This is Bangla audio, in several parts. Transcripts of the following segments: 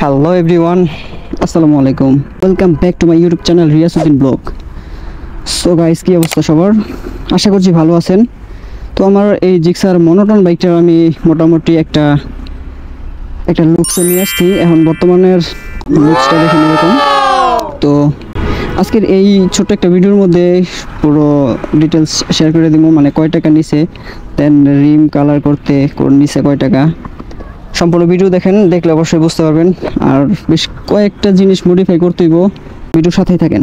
হ্যালো এভরিওয়ান, আসসালামু আলাইকুম। Welcome back to my YouTube channel Riasuddin blog. So guys, কি অবস্থা সবার? আশা করছি ভালো আছেন। তো আমার এই জিক্সার মনোটন বাইকটা আমি মোটামুটি একটা লুকসে নিয়ে আসছি। এখন বর্তমানের লুকসটা দেখেন এরকম। তো আজকের এই ছোট্ট একটা ভিডিওর মধ্যে পুরো ডিটেলস শেয়ার করে দিব, মানে কয় টাকা নিছে, দেন রিম কালার করতে নিছে কয় টাকা। সম্পূর্ণ ভিডিও দেখেন, দেখলে অবশ্যই বুঝতে পারবেন। আর বেশ কয়েকটা জিনিস মডিফাই করতে হইব, ভিডিওর সাথেই থাকেন।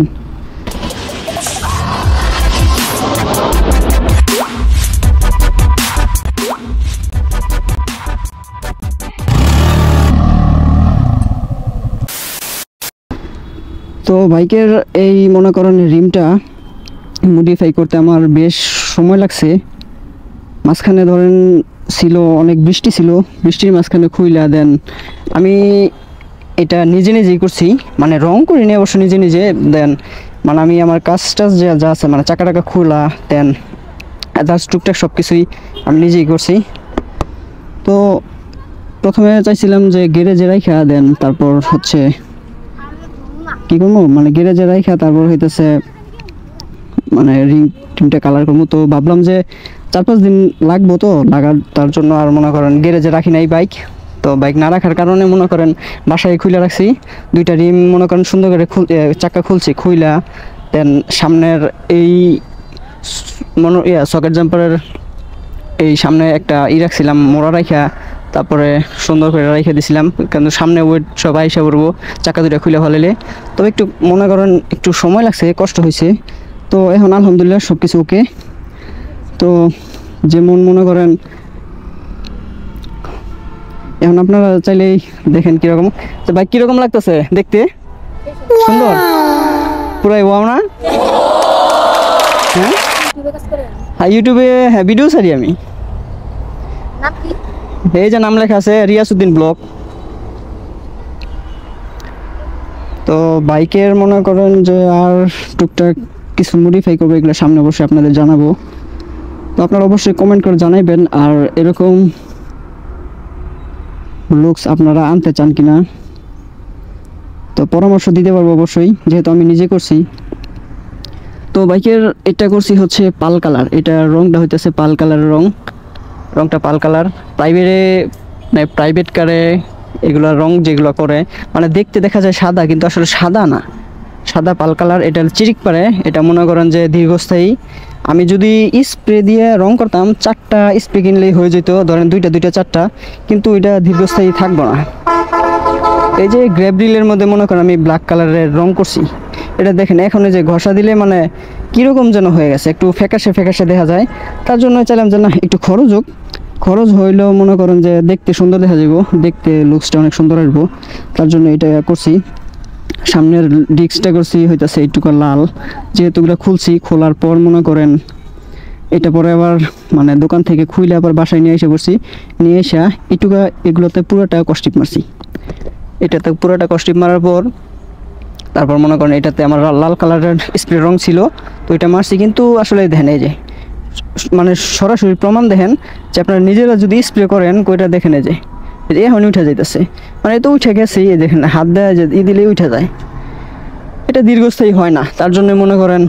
তো বাইকের এই মনে করেন রিমটা মডিফাই করতে আমার বেশ সময় লাগছে। মাঝখানে ধরেন ছিল অনেক বৃষ্টি ছিল, বৃষ্টির মাঝখানে খুইলা দেন আমি এটা নিজেই করছি, মানে রং করিনি অবশ্য, নিজে দেন মানে আমি আমার কাজটা যা আছে মানে চাকা টাকা খোলা দেন আদার্স টুকটাক সব কিছুই আমি নিজেই করছি। তো প্রথমে চাইছিলাম যে গ্যারেজে রাইখা দেন তারপর হচ্ছে কি করবো, মানে গ্যারেজে রাইখা তারপর হইতেছে মানে রিমটা কালার করবো। তো ভাবলাম যে 4-5 দিন লাগবো তো লাগার, তার জন্য আর মনে করেন গ্যারেজে রাখি নাই বাইক। তো বাইক না রাখার কারণে মনে করেন বাসায় খুলে রাখছি। দুইটা রিম মনে করেন সুন্দর করে চাক্কা খুলছি, খুইলা দেন সামনের এই সকেট জাম্পারের এই সামনে একটা রাখছিলাম মোড়া রাখা, তারপরে সুন্দর করে রেখে দিছিলাম, কিন্তু সামনে ওয়েট সব আইসা পড়বো চাকা দুটা খুলে ফেলালে। তবে একটু মনে করেন একটু সময় লাগছে, কষ্ট হয়েছে। তো এখন আলহামদুলিল্লাহ সব কিছু ওকে। তো যেমন মনে করেন এখন আপনারা চাইলেই দেখেন কীরকম, তো বাইক কীরকম লাগতেছে দেখতে, সুন্দর পুরাই ওয়াও না? হ্যাঁ ইউটিউবে হ্যাঁ ভিডিও ছাড়ি আমি। এই যে নাম লেখা আছে রিয়াসউদ্দিন ব্লগ। তো বাইকের মনে করেন যে আর টুকটাক কিছু মডিফাই করবো, এগুলো সামনে অবশ্যই আপনাদের জানাবো। তো আপনারা অবশ্যই কমেন্ট করে জানাইবেন আর এরকম লুকস আপনারা আনতে চান কিনা। তো পরামর্শ দিতে পারবো অবশ্যই, যেহেতু আমি নিজে করছি। তো বাইকের এটা করছি হচ্ছে পাল কালার, এটা রংটা হইতেছে পাল কালারের রংটা পাল কালার। প্রাইভেট কারে এগুলো রং যেগুলো করে মানে দেখতে দেখা যায় সাদা, কিন্তু আসলে সাদা না, সাদা পাল কালার। এটা চিরিক পারে, এটা মনে করেন যে দীর্ঘস্থায়ী। আমি যদি স্প্রে দিয়ে রং করতাম 4টা স্প্রে কিনলেই হয়ে যেত, ধরেন দুইটা 4টা, কিন্তু এটা দীর্ঘস্থায়ী থাকবো না। এই যে গ্রেবরিলের মধ্যে মনে করেন আমি ব্ল্যাক কালারের রং করছি, এটা দেখেন এখন যে ঘষা দিলে মানে কীরকম যেন হয়ে গেছে, একটু ফ্যাকাশে দেখা যায়। তার জন্য চাইলাম যে না একটু খরচ হইলেও মনে করেন যে দেখতে সুন্দর দেখা যাব, দেখতে লুকসটা অনেক সুন্দর আসবো, তার জন্য এটা করছি। সামনের ডিস্কটা করছি হইতেছে এইটুকু লাল, যেহেতু এগুলো খুলছি, খোলার পর মনে করেন এটা পরে আবার মানে দোকান থেকে খুইলে আবার বাসায় নিয়ে এসে এইটুকু এগুলোতে পুরোটা কস্টিপ মারছি। এটাতে পুরোটা কস্টিপ মারার পর তারপর মনে করেন এটাতে আমার লাল কালারের স্প্রে রং ছিল, তো এটা মারছি। কিন্তু আসলে দেখেন এই যে মানে সরাসরি প্রমাণ দেখেন যে আপনারা নিজেরা যদি স্প্রে করেন কইটা দেখেন এই যে এখন উঠে যাইতেছে, মানে তো উঠে গেছে, এই দেখেন হাত দেয় যে দিলেই উঠে যায়। এটা দীর্ঘস্থায়ী হয় না, তার জন্য মনে করেন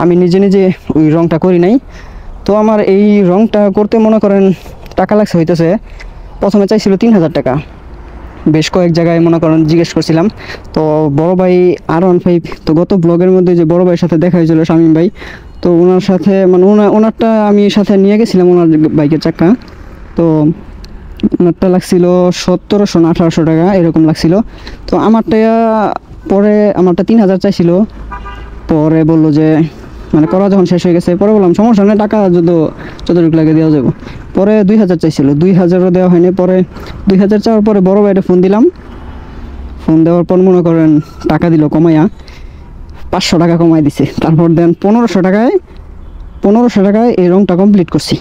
আমি নিজে ওই রংটা করি নাই। তো আমার এই রংটা করতে মনে করেন টাকা লাগছে হইতেছে, প্রথমে চাইছিল 3000 টাকা। বেশ কয়েক জায়গায় মনে করেন জিজ্ঞেস করছিলাম। তো বড় ভাই R15, তো গত ব্লগের মধ্যে যে বড় ভাইয়ের সাথে দেখা হয়েছিল শামীম ভাই, তো ওনার সাথে মানে ওনারটা আমি সাথে নিয়ে গেছিলাম, ওনার বাইকের চাকা। তো ওনারটা লাগছিল 1700 না 1800 টাকা এরকম লাগছিল। তো আমারটা 3000 চাইছিল। পরে বললো যে মানে করা যখন শেষ হয়ে গেছে, পরে বললাম সমস্যা নেই, টাকা যতটুকু লাগে দেওয়া যাবো। পরে 2000 চাইছিল, 2000ও দেওয়া হয়নি। পরে 2000 চাওয়ার পরে বড় ভাইটা ফোন দিলাম, ফোন দেওয়ার পর মনে করেন টাকা দিল কমাইয়া 500 টাকা কমাই দিছে। তারপর দেন 1500 টাকায় এই রংটা কমপ্লিট করছি।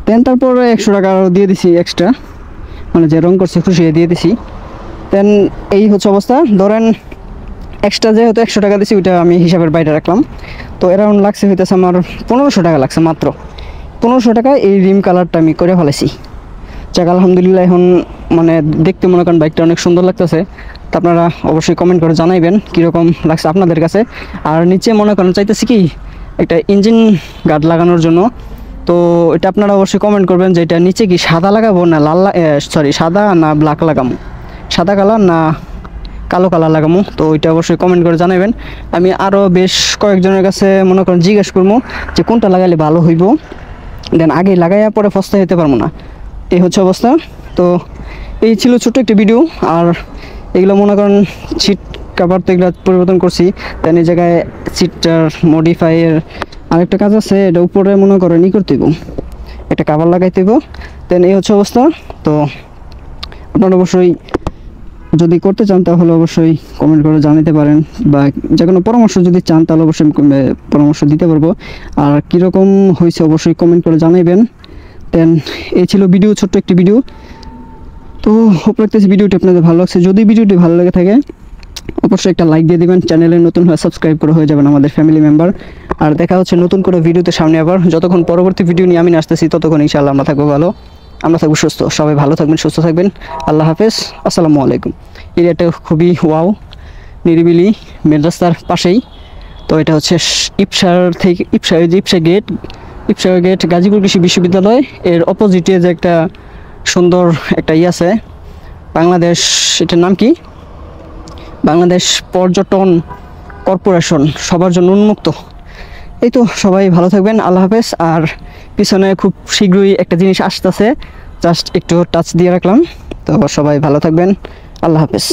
দেন তারপর 100 টাকা আরও দিয়ে দিছি এক্সট্রা, মানে যে রং করছি খুশি দিয়ে দিছি। দেন এই হচ্ছে অবস্থা। ধরেন এক্সট্রা যেহেতু 100 টাকা দিছি, ওইটা আমি হিসাবের বাইরে রাখলাম। তো অ্যারাউন্ড লাগছে হইতেছে আমার 1500 টাকা লাগছে, মাত্র 1500 টাকায় এই রিম কালারটা আমি করে ফেলেছি। যাক আলহামদুলিল্লাহ, এখন মানে দেখতে মনে করেন বাইকটা অনেক সুন্দর লাগতেছে। তো আপনারা অবশ্যই কমেন্ট করে জানাইবেন কীরকম লাগছে আপনাদের কাছে। আর নিচে মনে করেন চাইতেছি কি একটা ইঞ্জিন গার্ড লাগানোর জন্য। তো এটা আপনারা অবশ্যই কমেন্ট করবেন যে এটা নিচে কি সাদা লাগাবো না সাদা না ব্ল্যাক লাগাবো, সাদা কালার না কালো কালার লাগাবো। তো ওইটা অবশ্যই কমেন্ট করে জানাবেন। আমি আরও বেশ কয়েকজনের কাছে মনে করেন জিজ্ঞেস করবো যে কোনটা লাগালে ভালো হইব, দেন আগে লাগাইয়া পরে ফস্তা যেতে পারবো না, এই হচ্ছে অবস্থা। তো এই ছিল ছোট্ট একটি ভিডিও। আর এগুলো মনে করেন সিট কাভার তো এগুলো পরিবর্তন করছি, দেন এই জায়গায় সিটটার মডিফাইয়ের আরেকটা কাজ আছে, এটা উপরে মনে করেন করতে হইব, একটা কাভার লাগাইতে হইব। দেন এই হচ্ছে অবস্থা। তো আপনারা অবশ্যই যদি করতে চান তাহলে অবশ্যই কমেন্ট করে জানাতে পারেন, বা যে কোনো পরামর্শ যদি চান তাহলে অবশ্যই পরামর্শ দিতে পারবো। আর কীরকম হয়েছে অবশ্যই কমেন্ট করে জানাবেন। দেন এই ছিল ভিডিও, ছোট্ট একটি ভিডিও। তো হোপ রাখতেছি ভিডিওটি আপনাদের ভালো লাগছে। যদি ভিডিওটি ভালো লেগে থাকে অবশ্যই একটা লাইক দিয়ে দিবেন, চ্যানেলে নতুন হয়ে সাবস্ক্রাইব করে হয়ে যাবেন আমাদের ফ্যামিলি মেম্বার। আর দেখা হচ্ছে নতুন করে ভিডিওতে সামনে আবার। যতক্ষণ পরবর্তী ভিডিও নিয়ে আমি আসতেছি ততক্ষণ ইনশাআল্লাহ আমরা থাকবো ভালো, আমরা থাকবো সুস্থ। সবাই ভালো থাকবেন, সুস্থ থাকবেন। আল্লাহ হাফেজ, আসসালামু আলাইকুম। এরিয়াটা খুবই ওয়াও, নিরিবিলি, মেন রাস্তার পাশেই। তো এটা হচ্ছে ইপসার থেকে ইপসা গেট গাজীপুর কৃষি বিশ্ববিদ্যালয় এর অপোজিটে যে একটা সুন্দর একটা আছে বাংলাদেশ, এটার নাম কি, বাংলাদেশ পর্যটন কর্পোরেশন, সবার জন্য উন্মুক্ত। এই তো, সবাই ভালো থাকবেন, আল্লাহ হাফেজ। আর পিছনে খুব শীঘ্রই একটা জিনিস আসতেছে, জাস্ট একটু টাচ দিয়ে রাখলাম। তো সবাই ভালো থাকবেন, আল্লাহ হাফেজ।